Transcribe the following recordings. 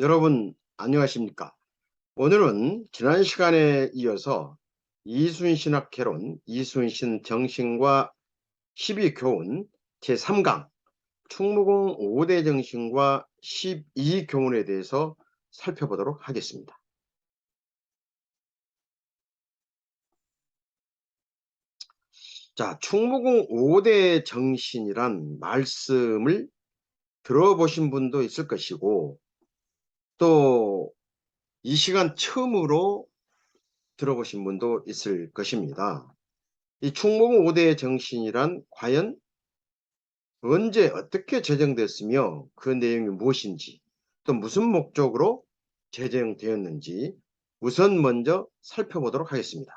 여러분 안녕하십니까? 오늘은 지난 시간에 이어서 이순신 학개론, 이순신 정신과 12교훈 제3강 충무공 5대 정신과 12교훈에 대해서 살펴보도록 하겠습니다. 자, 충무공 5대 정신이란 말씀을 들어보신 분도 있을 것이고, 또 이 시간 처음으로 들어보신 분도 있을 것입니다. 이 충무공 5대 정신이란 과연 언제 어떻게 제정됐으며 그 내용이 무엇인지, 또 무슨 목적으로 제정되었는지 우선 먼저 살펴보도록 하겠습니다.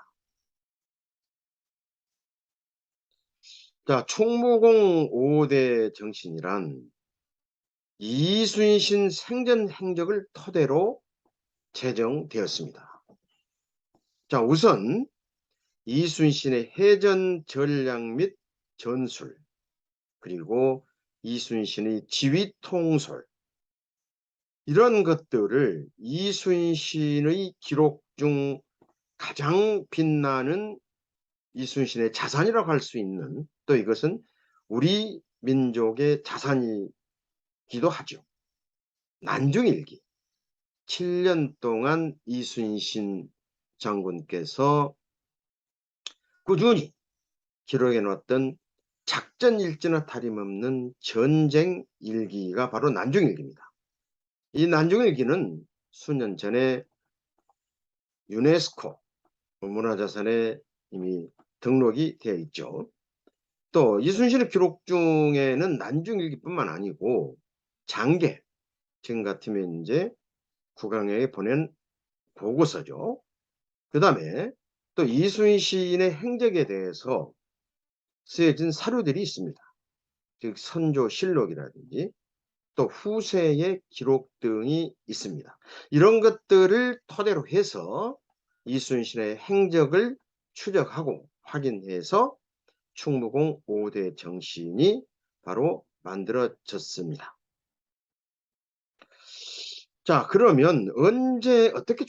자, 충무공 5대 정신이란 이순신 생전 행적을 토대로 제정되었습니다. 자, 우선 이순신의 해전 전략 및 전술, 그리고 이순신의 지휘 통솔, 이런 것들을 이순신의 기록 중 가장 빛나는 이순신의 자산이라고 할 수 있는, 또 이것은 우리 민족의 자산이기도 하죠. 난중일기. 7년 동안 이순신 장군께서 꾸준히 기록해 놓았던 작전 일지나 다름없는 전쟁 일기가 바로 난중일기입니다. 이 난중일기는 수년 전에 유네스코 문화자산에 이미 등록이 되어 있죠. 또 이순신의 기록 중에는 난중일기뿐만 아니고 장계, 지금 같으면 이제 국왕에게 보낸 보고서죠. 그 다음에 또 이순신의 행적에 대해서 쓰여진 사료들이 있습니다. 즉 선조실록이라든지 또 후세의 기록 등이 있습니다. 이런 것들을 토대로 해서 이순신의 행적을 추적하고 확인해서 충무공 5대 정신이 바로 만들어졌습니다. 자, 그러면 언제 어떻게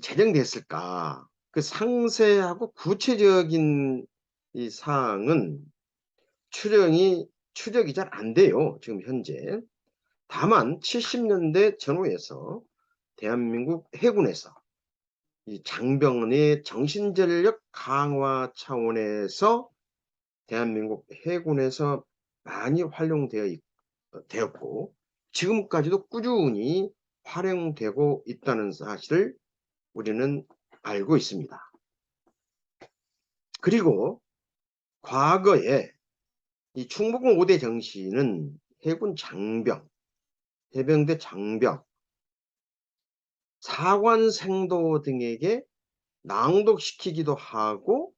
제정됐을까? 그 상세하고 구체적인 이 사항은 추적이 잘 안 돼요. 지금 현재. 다만 70년대 전후에서 대한민국 해군에서 이 장병의 정신전력 강화 차원에서 대한민국 해군에서 많이 되었고 지금까지도 꾸준히 활용되고 있다는 사실을 우리는 알고 있습니다. 그리고 과거에 이 충무공 5대 정신은 해군 장병, 해병대 장병, 사관생도 등에게 낭독시키기도 하고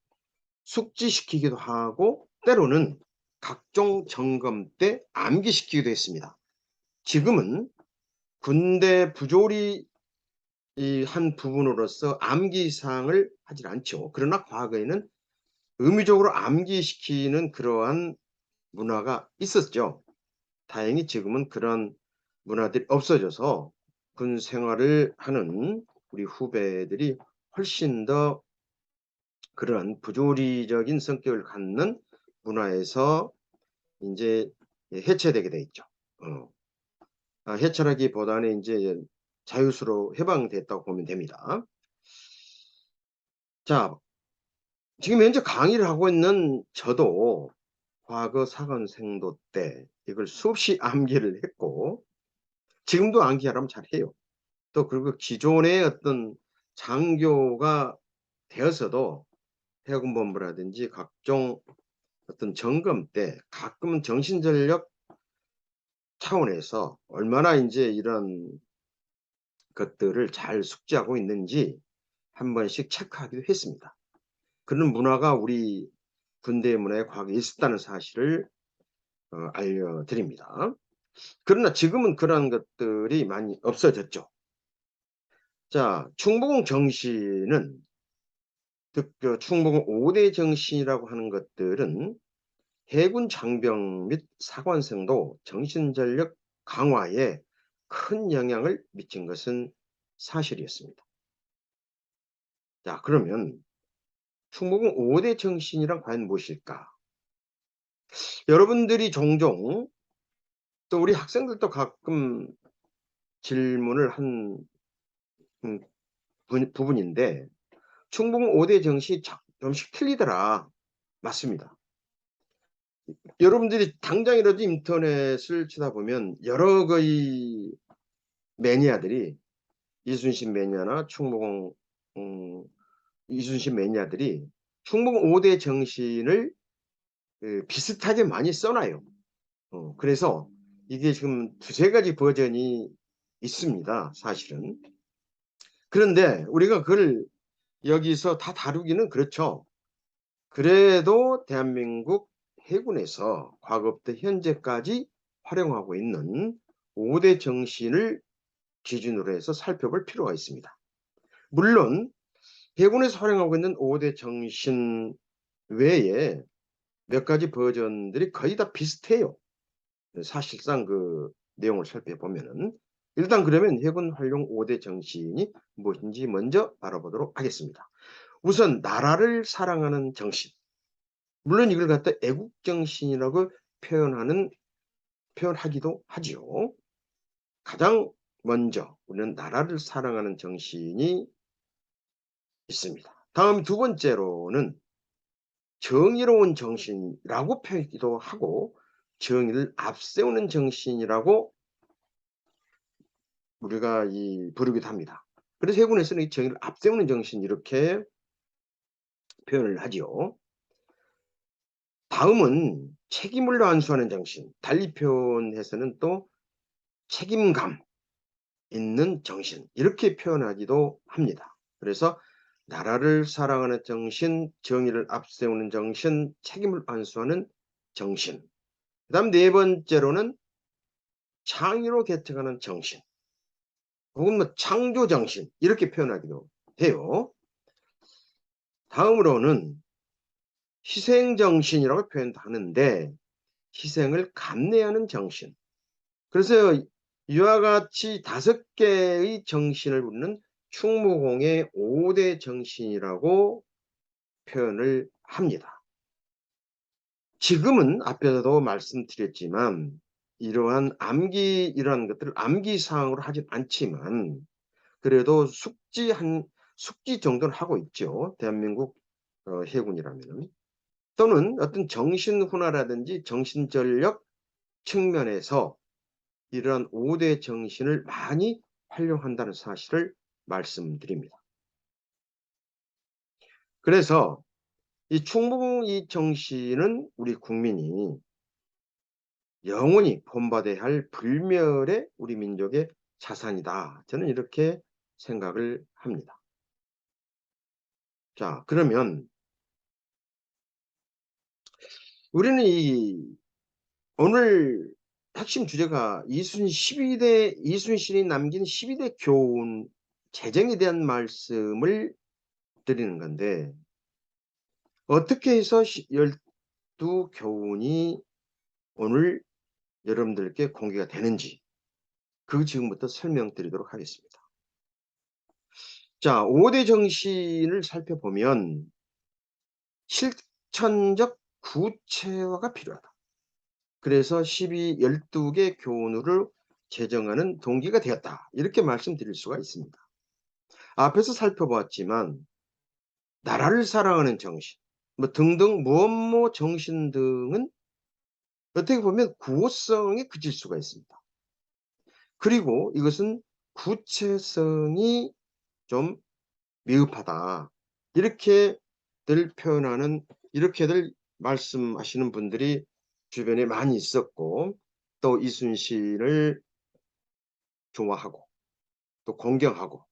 숙지시키기도 하고 때로는 각종 점검 때 암기시키기도 했습니다. 지금은 군대 부조리 한 부분으로서 암기사항을 하질 않죠. 그러나 과거에는 의무적으로 암기시키는 그러한 문화가 있었죠. 다행히 지금은 그런 문화들이 없어져서 군 생활을 하는 우리 후배들이 훨씬 더 그런 부조리적인 성격을 갖는 문화에서 이제 해체되게 돼 있죠. 해체라기보다는 이제 자유수로 해방됐다고 보면 됩니다. 자, 지금 현재 강의를 하고 있는 저도 과거 사관생도 때 이걸 수없이 암기를 했고 지금도 암기하라면 잘해요. 또 그리고 기존의 어떤 장교가 되어서도 해군본부라든지 각종 어떤 점검 때 가끔은 정신전력 차원에서 얼마나 이제 이런 것들을 잘 숙지하고 있는지 한 번씩 체크하기도 했습니다. 그런 문화가 우리 군대 문화에 과거에 있었다는 사실을 알려드립니다. 그러나 지금은 그런 것들이 많이 없어졌죠. 자, 충무공 정신은 충무공 5대 정신이라고 하는 것들은 해군 장병 및 사관생도 정신전력 강화에 큰 영향을 미친 것은 사실이었습니다. 자, 그러면 충무공 5대 정신이란 과연 무엇일까? 여러분들이 종종 또 우리 학생들도 가끔 질문을 한 부분인데 충무공 5대 정신이 조금씩 틀리더라. 맞습니다. 여러분들이 당장이라도 인터넷을 쳐다보면 여러 의 매니아들이 이순신 매니아나 충무공 이순신 매니아들이 충무공 5대 정신을 비슷하게 많이 써놔요. 그래서 이게 지금 두세 가지 버전이 있습니다. 사실은. 그런데 우리가 그걸 여기서 다 다루기는 그렇죠. 그래도 대한민국 해군에서 과거부터 현재까지 활용하고 있는 5대 정신을 기준으로 해서 살펴볼 필요가 있습니다. 물론 해군에서 활용하고 있는 5대 정신 외에 몇 가지 버전들이 거의 다 비슷해요. 사실상 그 내용을 살펴보면은 일단 그러면 해군 활용 5대 정신이 무엇인지 먼저 알아보도록 하겠습니다. 우선 나라를 사랑하는 정신. 물론 이걸 갖다 애국정신이라고 표현하기도 하지요. 가장 먼저 우리는 나라를 사랑하는 정신이 있습니다. 다음 두 번째로는 정의로운 정신이라고 표현하기도 하고 정의를 앞세우는 정신이라고 우리가 부르기도 합니다. 그래서 해군에서는 이 정의를 앞세우는 정신 이렇게 표현을 하지요. 다음은 책임을 완수하는 정신, 달리 표현해서는 또 책임감 있는 정신 이렇게 표현하기도 합니다. 그래서 나라를 사랑하는 정신, 정의를 앞세우는 정신, 책임을 완수하는 정신. 그 다음 네 번째로는 창의로 개척하는 정신 혹은 뭐 창조정신 이렇게 표현하기도 해요. 다음으로는 희생정신이라고 표현도 하는데 희생을 감내하는 정신. 그래서 이와 같이 5개의 정신을 부르는 충무공의 5대 정신이라고 표현을 합니다. 지금은 앞에서도 말씀드렸지만 이러한 이러한 것들을 암기사항으로 하진 않지만 그래도 숙지 정도는 하고 있죠. 대한민국 해군이라면. 또는 어떤 정신훈화라든지 정신전력 측면에서 이러한 5대 정신을 많이 활용한다는 사실을 말씀드립니다. 그래서 이 충무공 이 정신은 우리 국민이 영원히 본받아야 할 불멸의 우리 민족의 자산이다. 저는 이렇게 생각을 합니다. 자, 그러면 우리는 오늘 핵심 주제가 이순신이 남긴 12대 교훈 재정에 대한 말씀을 드리는 건데 어떻게 해서 12교훈이 오늘 여러분들께 공개가 되는지 지금부터 설명드리도록 하겠습니다. 자, 5대 정신을 살펴보면 실천적 구체화가 필요하다. 그래서 12개 교훈을 제정하는 동기가 되었다. 이렇게 말씀드릴 수가 있습니다. 앞에서 살펴보았지만 나라를 사랑하는 정신, 등등 무엇 정신 등은 어떻게 보면 구호성에 그칠 수가 있습니다. 그리고 이것은 구체성이 좀 미흡하다. 이렇게들 표현하는 이렇게들 말씀하시는 분들이 주변에 많이 있었고 또 이순신을 좋아하고 또 공경하고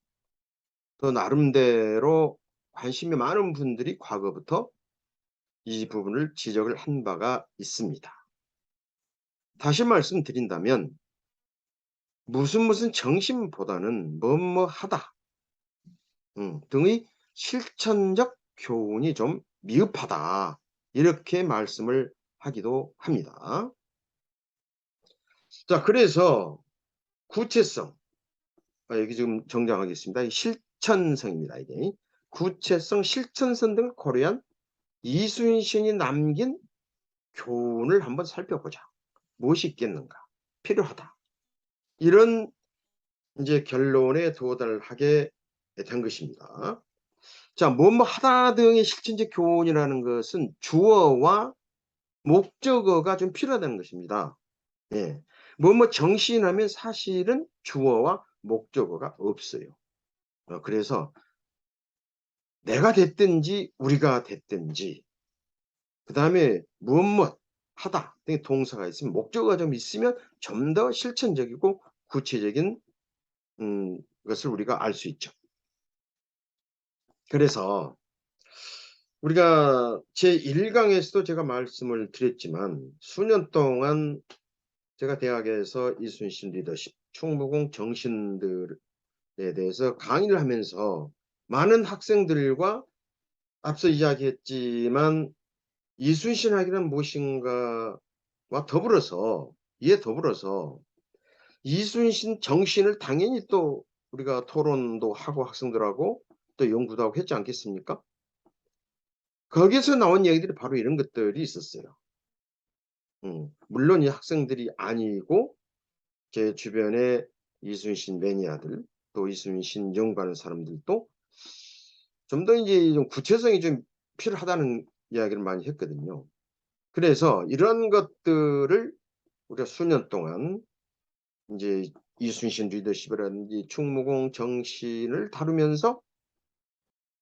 또 나름대로 관심이 많은 분들이 과거부터 이 부분을 지적을 한 바가 있습니다. 다시 말씀드린다면 무슨 정신보다는 뭐뭐하다 등의 실천적 교훈이 좀 미흡하다. 이렇게 말씀을 하기도 합니다. 자, 그래서 구체성. 여기 지금 정정하겠습니다. 실천성입니다. 이게 구체성, 실천성 등을 고려한 이순신이 남긴 교훈을 한번 살펴보자. 무엇이 있겠는가? 필요하다. 이런 이제 결론에 도달하게 된 것입니다. 자, 뭐뭐 하다 등의 실천적 교훈이라는 것은 주어와 목적어가 좀 필요하다는 것입니다. 예. 뭐뭐 정신하면 사실은 주어와 목적어가 없어요. 그래서 내가 됐든지 우리가 됐든지 그 다음에 무엇 하다 등의 동사가 있으면 목적어가 좀 있으면 좀 더 실천적이고 구체적인 것을 우리가 알 수 있죠. 그래서 우리가 제1강에서도 제가 말씀을 드렸지만 수년 동안 제가 대학에서 이순신 리더십, 충무공 정신들에 대해서 강의를 하면서 많은 학생들과 앞서 이야기했지만 이순신학이란 무엇인가와 더불어서 이에 더불어서 이순신 정신을 당연히 또 우리가 토론도 하고 학생들하고 또 연구도 하고 했지 않겠습니까? 거기서 나온 얘기들이 바로 이런 것들이 있었어요. 물론 이 학생들이 아니고 제 주변에 이순신 매니아들 또 이순신 연구하는 사람들도 좀 더 이제 좀 구체성이 좀 필요하다는 이야기를 많이 했거든요. 그래서 이런 것들을 우리가 수년 동안 이제 이순신 리더십이라든지 충무공 정신을 다루면서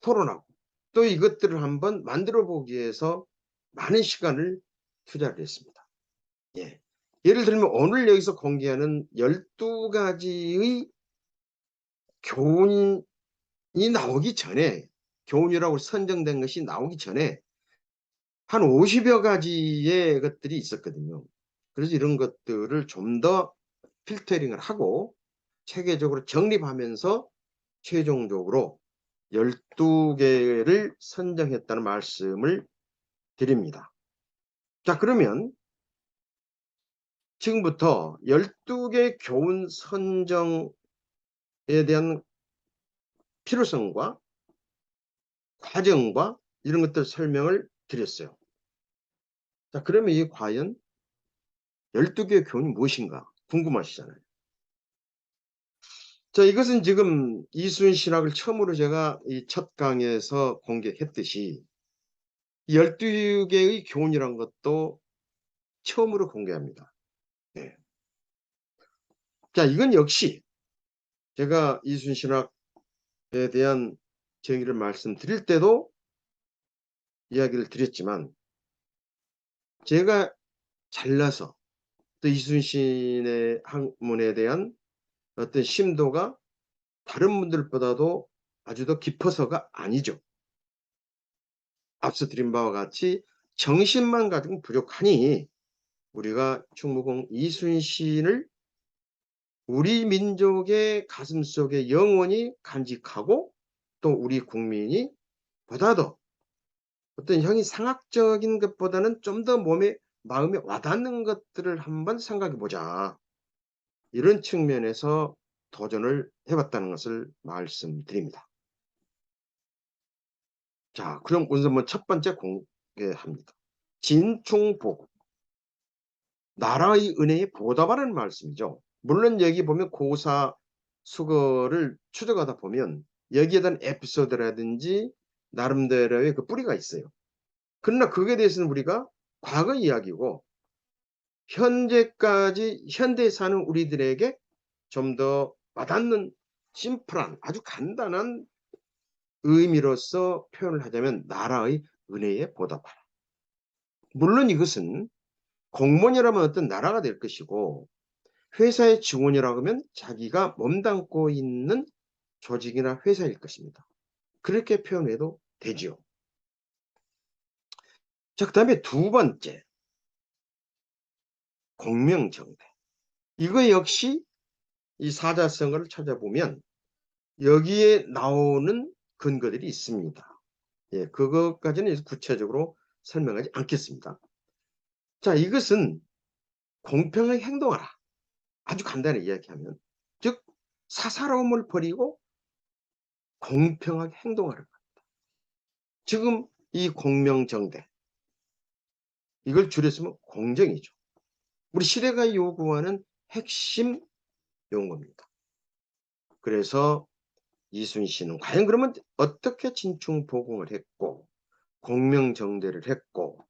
토론하고 또 이것들을 한번 만들어 보기 위해서 많은 시간을 투자를 했습니다. 예. 예를 들면 오늘 여기서 공개하는 12가지의 교훈이 나오기 전에 교훈이라고 선정된 것이 나오기 전에 한 50여 가지의 것들이 있었거든요. 그래서 이런 것들을 좀 더 필터링을 하고 체계적으로 정립하면서 최종적으로 12개를 선정했다는 말씀을 드립니다. 자, 그러면 지금부터 12개 교훈 선정에 대한 필요성과 과정과 이런 것들 설명을 드렸어요. 자, 그러면 이 과연 12개의 교훈이 무엇인가 궁금하시잖아요. 자, 이것은 지금 이순신학을 처음으로 제가 이 첫 강에서 공개했듯이 12개의 교훈이란 것도 처음으로 공개합니다. 네. 자, 이건 역시 제가 이순신학에 대한 정의를 말씀드릴 때도 이야기를 드렸지만 제가 잘나서 또 이순신의 학문에 대한 어떤 심도가 다른 분들보다도 아주 더 깊어서가 아니죠. 앞서 드린 바와 같이 정신만 가지고 부족하니 우리가 충무공 이순신을 우리 민족의 가슴속에 영원히 간직하고 또 우리 국민이 보다 더 어떤 형이상학적인 것보다는 좀 더 마음에 와닿는 것들을 한번 생각해 보자. 이런 측면에서 도전을 해봤다는 것을 말씀드립니다. 자, 그럼 우선 첫 번째 공개합니다. 진충복. 나라의 은혜에 보답하라는 말씀이죠. 물론 여기 보면 고사 수거를 추적하다 보면 여기에 대한 에피소드라든지 나름대로의 그 뿌리가 있어요. 그러나 그에 대해서는 우리가 과거 이야기고 현재까지 현대에 사는 우리들에게 좀 더 와닿는 심플한 아주 간단한 의미로서 표현을 하자면 나라의 은혜에 보답하라. 물론 이것은 공무원이라면 어떤 나라가 될 것이고 회사의 직원이라고 하면 자기가 몸담고 있는 조직이나 회사일 것입니다. 그렇게 표현해도 되지요. 자, 그 다음에 두 번째, 공명정대. 이거 역시 이 사자성어를 찾아보면 여기에 나오는 근거들이 있습니다. 예, 그것까지는 구체적으로 설명하지 않겠습니다. 자, 이것은 공평하게 행동하라. 아주 간단히 이야기하면 즉 사사로움을 버리고 공평하게 행동하는 것. 지금 이 공명정대, 이걸 줄여쓰면 공정이죠. 우리 시대가 요구하는 핵심 용어입니다. 그래서 이순신은 과연 그러면 어떻게 진충보공을 했고 공명정대를 했고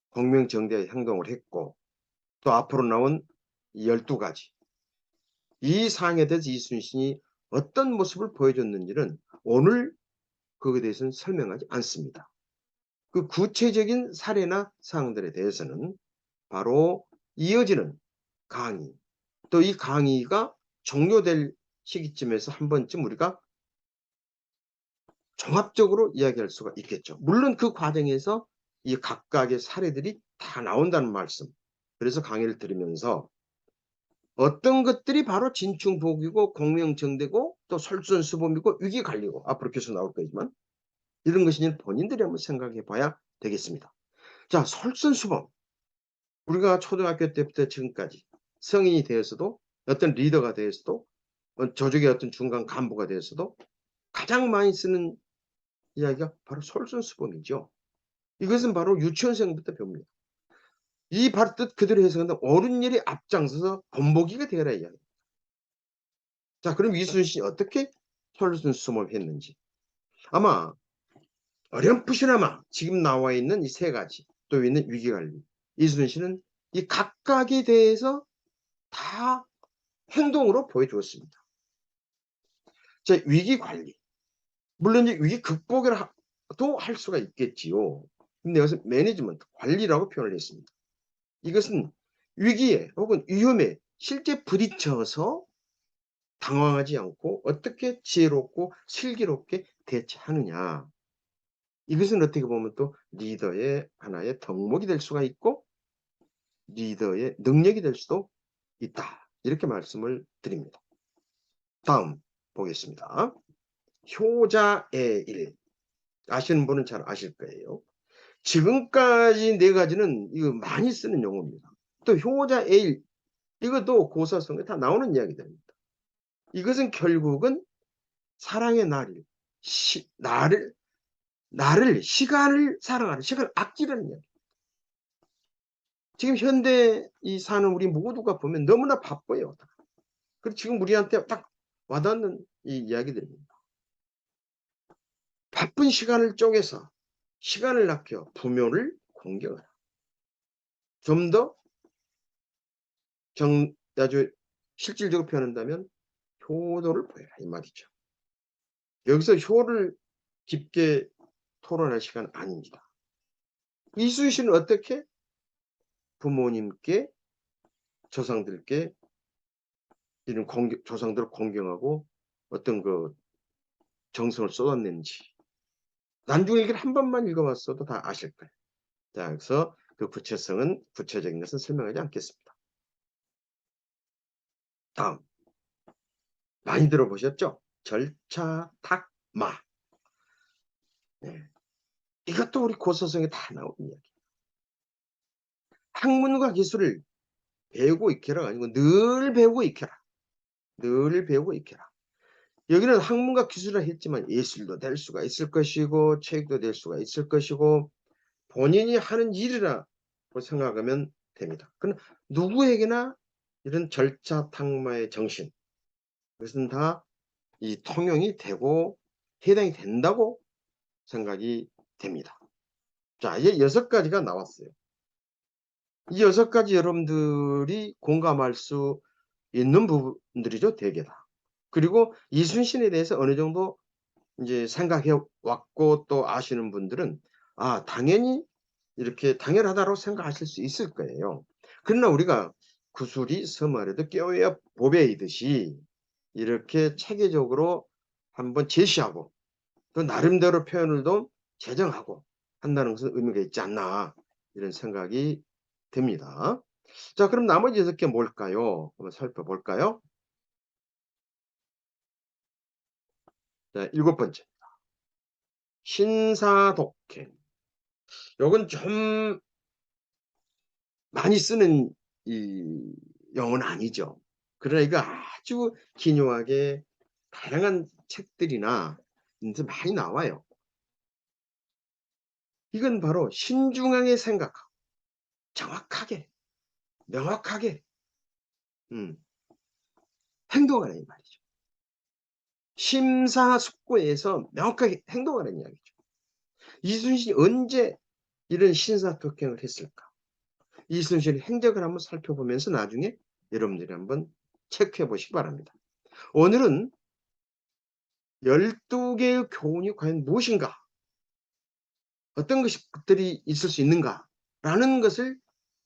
공명정대의 행동을 했고 또 앞으로 나온 12가지 이 사항에 대해서 이순신이 어떤 모습을 보여줬는지는 오늘 그것에 대해서는 설명하지 않습니다. 그 구체적인 사례나 사항들에 대해서는 바로 이어지는 강의, 또 이 강의가 종료될 시기쯤에서 한 번쯤 우리가 종합적으로 이야기할 수가 있겠죠. 물론 그 과정에서 이 각각의 사례들이 다 나온다는 말씀. 그래서 강의를 들으면서 어떤 것들이 바로 진충복이고 공명정대고 또 솔선수범이고 위기관리고 앞으로 계속 나올 거지만 이런 것이 본인들이 한번 생각해 봐야 되겠습니다. 자, 솔선수범. 우리가 초등학교 때부터 지금까지 성인이 되어서도 어떤 리더가 되어서도 조직의 어떤 중간 간부가 되어서도 가장 많이 쓰는 이야기가 바로 솔선수범이죠. 이것은 바로 유치원생부터 배웁니다. 이 바로 뜻 그대로 해석한다. 옳은 일이 앞장서서 본보기가 되어라 이야기. 자, 그럼 이순신이 어떻게 솔선수범을 했는지 아마 어렴풋이나마 지금 나와 있는 이 세 가지 또 있는 위기관리 이순신은 이 각각에 대해서 다 행동으로 보여주었습니다. 자, 위기관리 물론 이제 위기 극복이라도 할 수가 있겠지요. 근데 여기서 매니지먼트 관리라고 표현을 했습니다. 이것은 위기에 혹은 위험에 실제 부딪혀서 당황하지 않고 어떻게 지혜롭고 슬기롭게 대처하느냐. 이것은 어떻게 보면 또 리더의 하나의 덕목이 될 수가 있고 리더의 능력이 될 수도 있다. 이렇게 말씀을 드립니다. 다음 보겠습니다. 효자의 일. 아시는 분은 잘 아실 거예요. 지금까지 네 가지는 이거 많이 쓰는 용어입니다. 또 효자의 일. 이것도 고사성에 다 나오는 이야기들입니다. 이것은 결국은 사랑의 시간을 사랑하는, 시간을 아끼라는 이야기. 지금 현대 이 사는 우리 모두가 보면 너무나 바빠요. 그리고 지금 우리한테 딱 와닿는 이 이야기들입니다. 바쁜 시간을 쪼개서 시간을 아껴 부모를 공경하라. 좀 더 아주 실질적으로 표현한다면 효도를 보여라 이 말이죠. 여기서 효를 깊게 토론할 시간 아닙니다. 이순신은 어떻게 부모님께 조상들께 이런 조상들을 공경하고 어떤 그 정성을 쏟았는지 난중일기를 한 번만 읽어봤어도 다 아실 거예요. 자, 그래서 그 구체적인 것은 설명하지 않겠습니다. 다음 많이 들어보셨죠? 절차탁마. 네. 이것도 우리 고서성에 다 나오는 이야기. 학문과 기술을 배우고 익혀라가 아니고 늘 배우고 익혀라. 늘 배우고 익혀라. 여기는 학문과 기술이라 했지만 예술도 될 수가 있을 것이고 체육도 될 수가 있을 것이고 본인이 하는 일이라고 생각하면 됩니다. 그러나 누구에게나 이런 절차탁마의 정신 그것은 다 이 통용이 되고 해당이 된다고 생각이 됩니다. 자, 이제 6가지가 나왔어요. 이 6가지 여러분들이 공감할 수 있는 부분들이죠, 대개 다. 그리고 이순신에 대해서 어느 정도 이제 생각해 왔고 또 아시는 분들은 아, 당연히 이렇게 당연하다고 생각하실 수 있을 거예요. 그러나 우리가 구슬이 서말에도 껴야 보배이듯이 이렇게 체계적으로 한번 제시하고 또 나름대로 표현을 좀 제정하고 한다는 것은 의미가 있지 않나 이런 생각이 듭니다. 자, 그럼 나머지 6개 뭘까요? 한번 살펴볼까요? 자, 7번째. 신사독행. 요건 좀 많이 쓰는 이 용어는 아니죠. 그러나 이거 아주 기묘하게 다양한 책들이나 인제 많이 나와요. 이건 바로 신중하게 생각하고 정확하게 명확하게 음 행동하라 이 말이죠. 심사숙고해서 명확하게 행동하라는 이야기죠. 이순신이 언제 이런 신사특행을 했을까? 이순신의 행적을 한번 살펴보면서 나중에 여러분들이 한번 체크해 보시기 바랍니다. 오늘은 12 개의 교훈이 과연 무엇인가? 어떤 것들이 있을 수 있는가라는 것을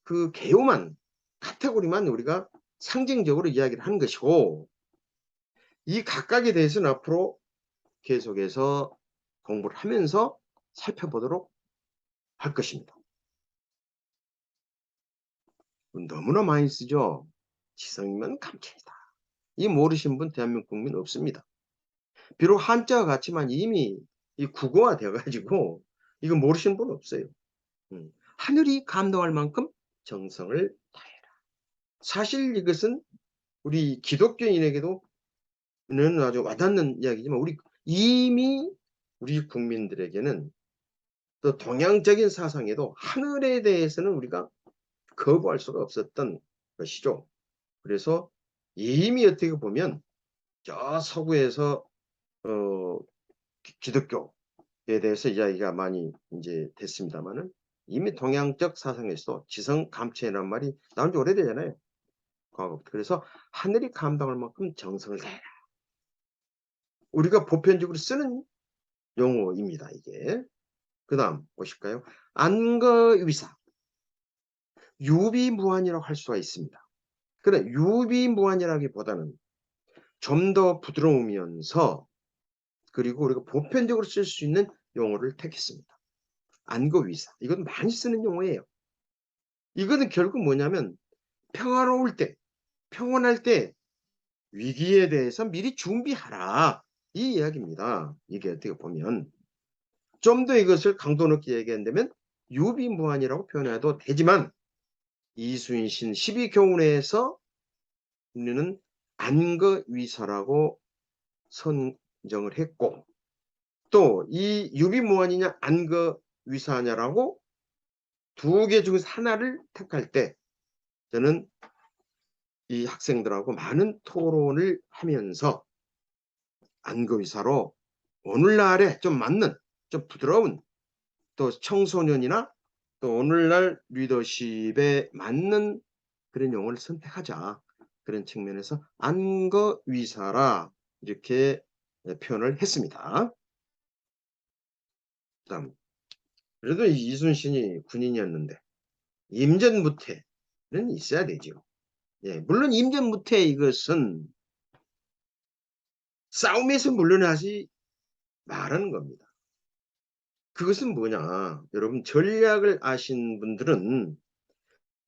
그 개요만 카테고리만 우리가 상징적으로 이야기를 하는 것이고, 이 각각에 대해서는 앞으로 계속해서 공부를 하면서 살펴보도록 할 것입니다. 너무나 많이 쓰죠. 지성이면 감천이다. 이 모르신 분 대한민국 국민 없습니다. 비록 한자가 같지만 이미 이 국어화 되어 가지고 이거 모르시는 분 없어요. 하늘이 감동할 만큼 정성을 다해라. 사실 이것은 우리 기독교인에게도 는 아주 와닿는 이야기지만 이미 우리 국민들에게는 또 동양적인 사상에도 하늘에 대해서는 우리가 거부할 수가 없었던 것이죠. 그래서 이미 어떻게 보면 저 서구에서 어 기독교에 대해서 이야기가 많이 인제 됐습니다마는 이미 동양적 사상에서 지성 감체라는 말이 나온 지 오래되잖아요, 과거부터. 그래서 하늘이 감당할 만큼 정성을 다해라. 우리가 보편적으로 쓰는 용어입니다, 이게. 그다음 보실까요? 안거위사. 유비무환이라고 할 수가 있습니다. 그러나 유비무환이라기보다는 좀 더 부드러우면서 그리고 우리가 보편적으로 쓸 수 있는 용어를 택했습니다. 안거위사. 이건 많이 쓰는 용어예요. 이거는 결국 뭐냐면 평화로울 때, 평온할 때 위기에 대해서 미리 준비하라. 이 이야기입니다. 이게 어떻게 보면. 좀 더 이것을 강도 높게 얘기한다면 유비무환이라고 표현해도 되지만 이순신 12교훈에서 우리는 안거위사라고 선정을 했고, 또 이 유비무환이냐 안거위사냐라고 두 개 중에서 하나를 택할 때 저는 이 학생들하고 많은 토론을 하면서 안거위사로 오늘날에 좀 맞는 좀 부드러운 또 청소년이나 또 오늘날 리더십에 맞는 그런 용어를 선택하자. 그런 측면에서 안거위사라 이렇게 표현을 했습니다. 그다음 그래도 이순신이 군인이었는데 임전무태는 있어야 되죠. 예, 물론 임전무태 이것은 싸움에서 물러나지 말라는 겁니다. 그것은 뭐냐? 여러분 전략을 아신 분들은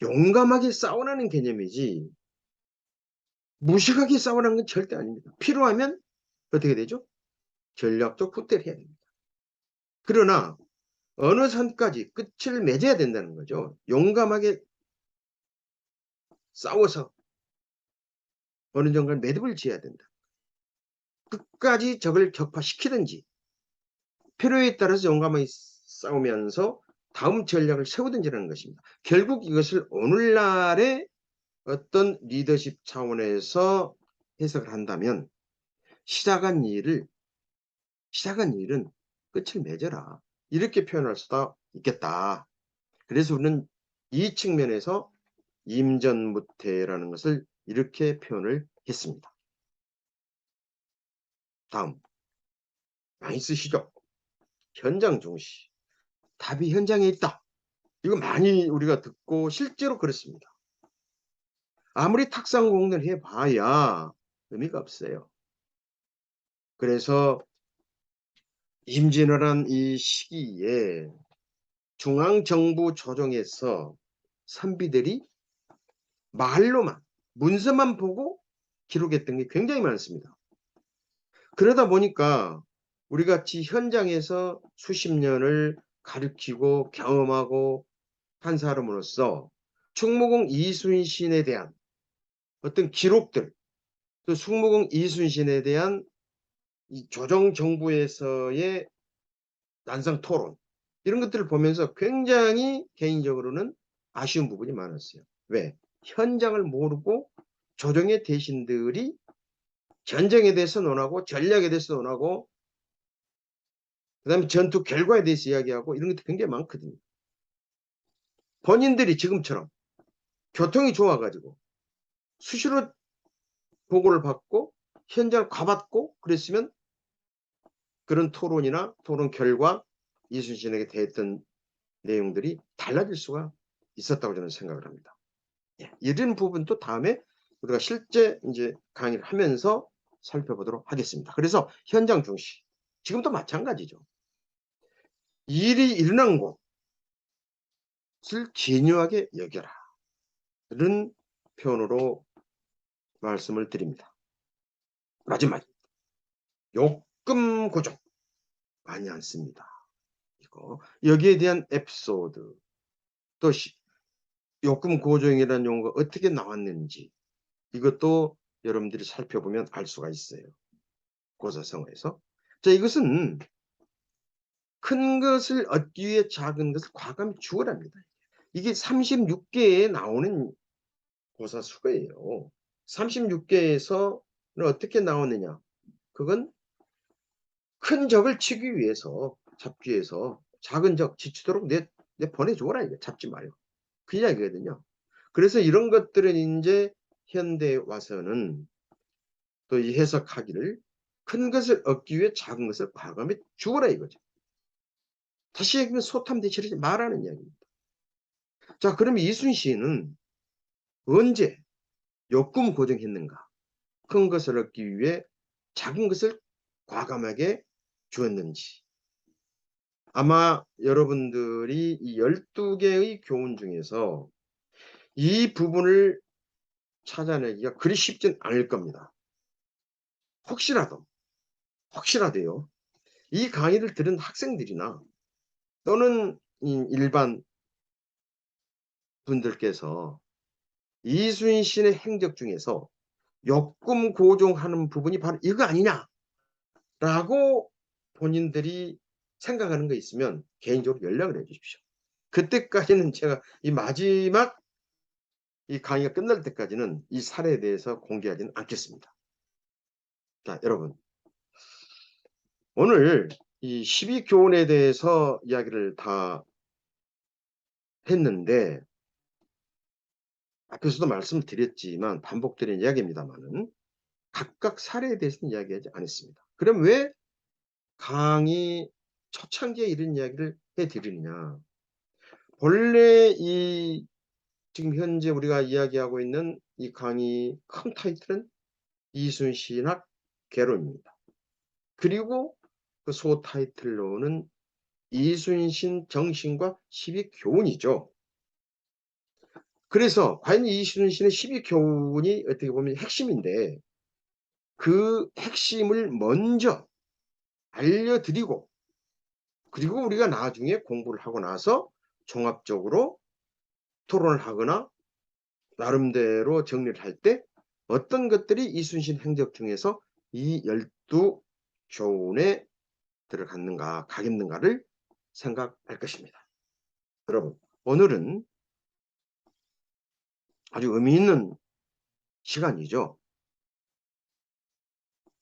용감하게 싸우라는 개념이지 무식하게 싸우라는 건 절대 아닙니다. 필요하면 어떻게 되죠? 전략적 후퇴를 해야 됩니다. 그러나 어느 선까지 끝을 맺어야 된다는 거죠. 용감하게 싸워서 어느 정도 매듭을 지어야 된다. 끝까지 적을 격파시키든지 필요에 따라서 용감하게 싸우면서 다음 전략을 세우든지라는 것입니다. 결국 이것을 오늘날의 어떤 리더십 차원에서 해석을 한다면 시작한 일은 끝을 맺어라. 이렇게 표현할 수도 있겠다. 그래서 우리는 이 측면에서 임전무태라는 것을 이렇게 표현을 했습니다. 다음 많이 쓰시죠? 현장 중시. 답이 현장에 있다. 이거 많이 우리가 듣고 실제로 그렇습니다. 아무리 탁상공론을 해봐야 의미가 없어요. 그래서 임진왜란 이 시기에 중앙정부 조정에서 선비들이 말로만 문서만 보고 기록했던 게 굉장히 많습니다. 그러다 보니까 우리 같이 현장에서 수십 년을 가르치고 경험하고 한 사람으로서 충무공 이순신에 대한 어떤 기록들 또 승무공 이순신에 대한 이 조정 정부에서의 난상 토론, 이런 것들을 보면서 굉장히 개인적으로는 아쉬운 부분이 많았어요. 왜? 현장을 모르고 조정의 대신들이 전쟁에 대해서 논하고 전략에 대해서 논하고 그다음에 전투 결과에 대해서 이야기하고 이런 것도 굉장히 많거든요. 본인들이 지금처럼 교통이 좋아 가지고 수시로 보고를 받고 현장을 가봤고 그랬으면 그런 토론이나 토론 결과, 이순신에게 대했던 내용들이 달라질 수가 있었다고 저는 생각을 합니다. 예, 이런 부분도 다음에 우리가 실제 이제 강의를 하면서 살펴보도록 하겠습니다. 그래서 현장 중시, 지금도 마찬가지죠. 일이 일어난 곳을 기묘하게 여겨라, 이런 표현으로 말씀을 드립니다. 마지막, 욕금 고정 많이 안 씁니다. 이거 여기에 대한 에피소드, 또 욕금 고정이라는 용어가 어떻게 나왔는지 이것도 여러분들이 살펴보면 알 수가 있어요. 고사성어에서. 자, 이것은 큰 것을 얻기 위해 작은 것을 과감히 주어랍니다. 이게 36개에 나오는 고사수거예요. 36개에서 어떻게 나오느냐? 그건 큰 적을 치기 위해서, 잡기 위해서 작은 적 지치도록 내 보내주어라, 이거 잡지 말고. 그 이야기거든요. 그래서 이런 것들은 이제 현대에 와서는 또 이 해석하기를 큰 것을 얻기 위해 작은 것을 과감히 주어라, 이거죠. 다시 얘기하면 소탐 대치하지 말라는 이야기입니다. 자, 그럼 이순신은 언제 욕금 고정했는가? 큰 것을 얻기 위해 작은 것을 과감하게 주었는지. 아마 여러분들이 이 12개의 교훈 중에서 이 부분을 찾아내기가 그리 쉽진 않을 겁니다. 혹시라도요, 이 강의를 들은 학생들이나 또는 일반 분들께서 이순신의 행적 중에서 욕금 고정하는 부분이 바로 이거 아니냐라고 본인들이 생각하는 거 있으면 개인적으로 연락을 해 주십시오. 그때까지는 제가 이 마지막 이 강의가 끝날 때까지는 이 사례에 대해서 공개하지는 않겠습니다. 자, 여러분, 오늘 이 12교훈에 대해서 이야기를 다 했는데, 앞에서도 말씀을 드렸지만 반복드린 이야기입니다만은 각각 사례에 대해서는 이야기하지 않았습니다. 그럼 왜 강의 초창기에 이런 이야기를 해드리느냐? 본래 이 지금 현재 우리가 이야기하고 있는 이 강의 큰 타이틀은 이순신학 개론입니다. 그리고 그 소 타이틀로는 이순신 정신과 12교훈이죠. 그래서 과연 이순신의 12교훈이 어떻게 보면 핵심인데, 그 핵심을 먼저 알려드리고 그리고 우리가 나중에 공부를 하고 나서 종합적으로 토론을 하거나 나름대로 정리를 할 때 어떤 것들이 이순신 행적 중에서 이 12교훈에 들어갔는가, 가겠는가를 생각할 것입니다. 여러분, 오늘은 아주 의미 있는 시간이죠.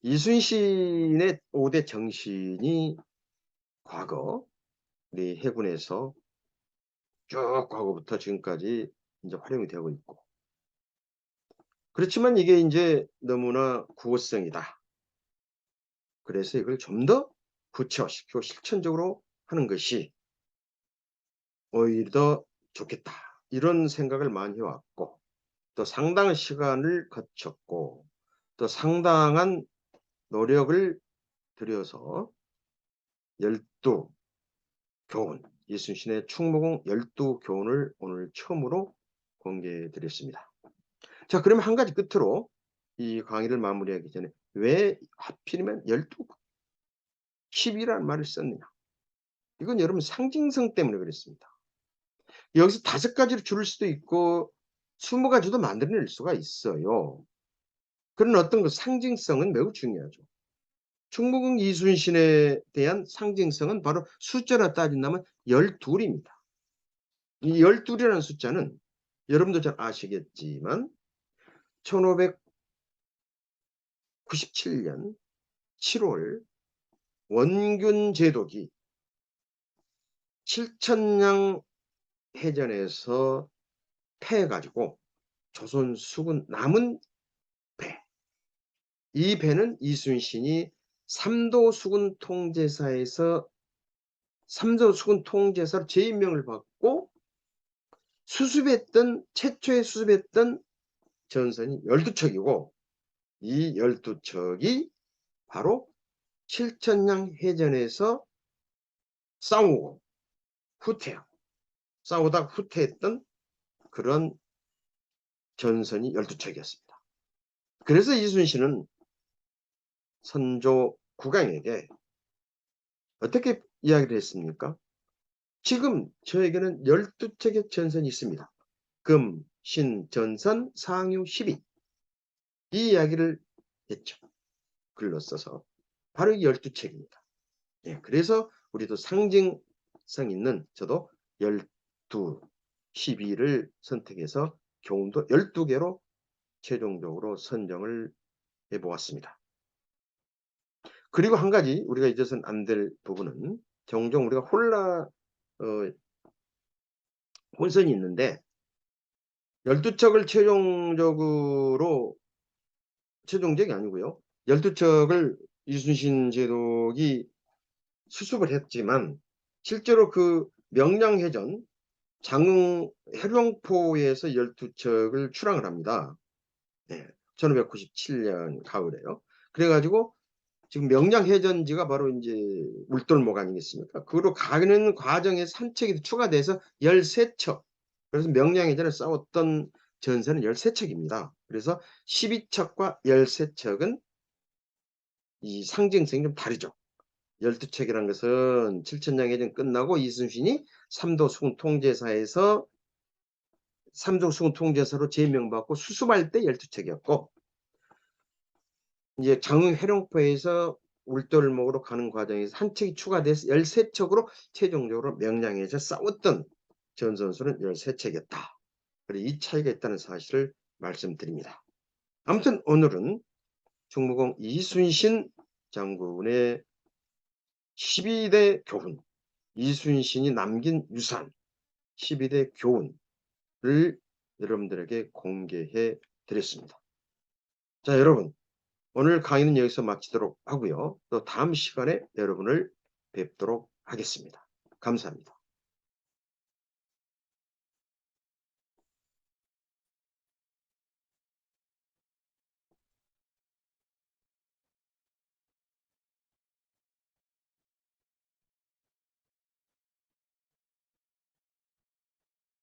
이순신의 5대 정신이 과거 우리 해군에서 쭉 과거부터 지금까지 이제 활용이 되고 있고, 그렇지만 이게 이제 너무나 구어성이다. 그래서 이걸 좀 더 구체화시키고 실천적으로 하는 것이 오히려 더 좋겠다, 이런 생각을 많이 해왔고, 또 상당한 시간을 거쳤고, 또 상당한 노력을 들여서 12교훈, 이순신의 충무공 12교훈을 오늘 처음으로 공개해 드렸습니다. 자, 그러면 한 가지 끝으로 이 강의를 마무리하기 전에 왜 하필이면 12, 10이라는 말을 썼느냐? 이건 여러분 상징성 때문에 그랬습니다. 여기서 5가지로 줄일 수도 있고 20가지도 만들어낼 수가 있어요. 그런 어떤 그 상징성은 매우 중요하죠. 충무공 이순신에 대한 상징성은 바로 숫자로 따진다면 12입니다. 이 12이라는 숫자는 여러분도 잘 아시겠지만 1597년 7월 원균 제독이 칠천량 해전에서 패해가지고 조선 수군 남은 배, 이 배는 이순신이 삼도 수군 통제사로 재임명을 받고 최초에 수습했던 전선이 12척이고, 이 12척이 바로 칠천량 해전에서 싸우고 싸우다 후퇴했던 그런 전선이 12척이었습니다. 그래서 이순신은 선조 국왕에게 어떻게 이야기를 했습니까? 지금 저에게는 12척의 전선이 있습니다. 금, 신, 전선, 상유, 12. 이 이야기를 했죠. 글로 써서. 바로 이 12척입니다. 예, 그래서 우리도 상징성 있는 저도 12, 12를 선택해서 교훈도 12개로 최종적으로 선정을 해보았습니다. 그리고 한 가지 우리가 잊어서는 안 될 부분은 종종 우리가 혼선이 있는데 12척을 최종적이 아니고요. 12척을 이순신 제독이 수습을 했지만 실제로 그 명량해전 장흥 해룡포에서 12척을 출항을 합니다. 네, 1597년 가을에요. 그래가지고 지금 명량해전지가 바로 이제 울돌목 아니겠습니까? 그로 가는 과정에 산책이 추가돼서 13척. 그래서 명량해전에 싸웠던 전선은 13척입니다. 그래서 12척과 13척은 이 상징성이 좀 다르죠. 12척이라는 것은 칠천량해전 끝나고 이순신이 삼도 수군 통제사로 제명받고 수습할 때 12척이었고, 이제 장흥 해룡포에서 울돌목으로 가는 과정에서 한 척이 추가돼서 13척으로 최종적으로 명량해서 싸웠던 전선수는 13척이었다. 그리고 이 차이가 있다는 사실을 말씀드립니다. 아무튼 오늘은 충무공 이순신 장군의 12대 교훈, 이순신이 남긴 유산 12대 교훈을 여러분들에게 공개해 드렸습니다. 자, 여러분, 오늘 강의는 여기서 마치도록 하고요. 또 다음 시간에 여러분을 뵙도록 하겠습니다. 감사합니다.